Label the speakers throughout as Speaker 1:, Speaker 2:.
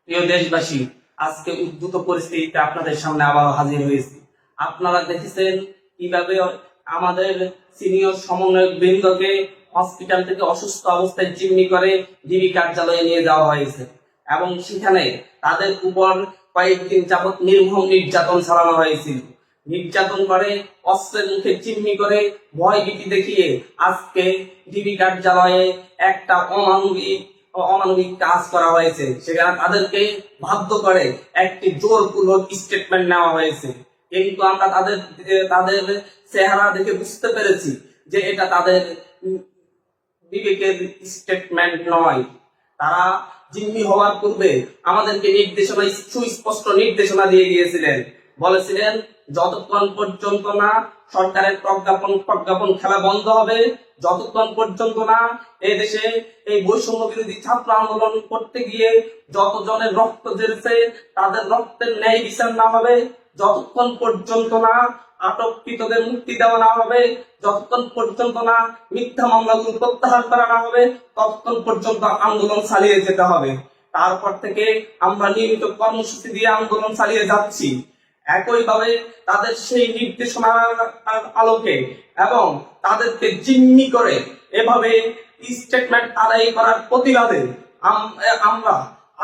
Speaker 1: প্রিয় দেশবাসী, আজকে উদ্ভূত পরিস্থিতিতে আপনাদের সামনে আবারও হাজির হয়েছি। আপনারা দেখেছেন কিভাবে আমাদের সিনিয়র সমন্বয়ক বৃন্দকে হসপিটাল থেকে অসুস্থ অবস্থায় জিম্মি করে ডিবি কার্যালয়ে নিয়ে যাওয়া হয়েছে এবং সেখানে তাদের উপর কয়েকদিন যাবৎ নির্মম নির্যাতন চালানো হয়েছিল। নির্যাতন করে, অস্ত্রের মুখে জিম্মি করে, ভয় ভীতি দেখিয়ে আজকে ডিবি কার্যালয়ে একটা অমানবিক কাজ করা হয়েছে। সেখানে তাদেরকে বাধ্য করে একটি জোরপূর্বক স্টেটমেন্ট নেওয়া হয়েছে, কিন্তু আমরা তাদের চেহারা দেখে বুঝতে পেরেছি যে এটা তাদের বিবেকের স্টেটমেন্ট নয়। তারা জিম্মি হওয়ার পূর্বে আমাদেরকে সুস্পষ্ট নির্দেশনা দিয়ে গিয়েছিলেন। বলেছিলেন যতক্ষণ পর্যন্ত না সরকারের প্রজ্ঞাপন খেলা বন্ধ হবে, যতক্ষণ পর্যন্ত না এই দেশে এই বৈষম্য বিরোধী ছাত্র আন্দোলন করতে গিয়ে যতজনের রক্ত ঝরেছে তাদের রক্তের ন্যায় বিচার না হবে, যতক্ষণ পর্যন্ত না আটককৃতদের মুক্তি দেওয়া না হবে, যতক্ষণ পর্যন্ত না মিথ্যা মামলাগুলো প্রত্যাহার করা না হবে, ততক্ষণ পর্যন্ত আন্দোলন চালিয়ে যেতে হবে। তারপর থেকে আমরা নিয়মিত কর্মসূচি দিয়ে আন্দোলন চালিয়ে যাচ্ছি। একইভাবে তাদের সেই নির্দেশনার আলোকে এবং তাদেরকে জিম্মি করে এভাবে স্টেটমেন্ট আদায় করার প্রতিবাদে আমরা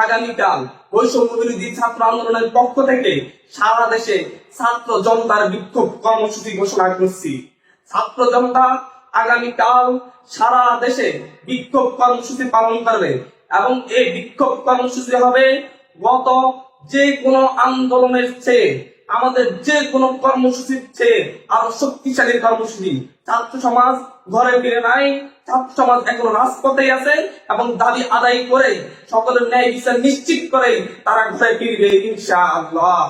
Speaker 1: আগামীকাল বৈষম্য বিরোধী ছাত্র আন্দোলনের পক্ষ থেকে সারা দেশে ছাত্র জনতার বিক্ষোভ কর্মসূচি ঘোষণা করছি। ছাত্র জনতা আগামীকাল সারা দেশে বিক্ষোভ কর্মসূচি পালন করবে এবং এই বিক্ষোভ কর্মসূচি হবে গত যে কোনো আন্দোলনের চেয়ে, আমাদের যে কোনো কর্মসূচির চেয়ে আরো শক্তিশালী কর্মসূচি। ছাত্র সমাজ ঘরে ফিরে নাই, ছাত্র সমাজ এখনো রাজপথে আছে এবং দাবি আদায় করে সকলের ন্যায় বিচার নিশ্চিত করে তারা ঘরে ফিরবে ইনশাআল্লাহ।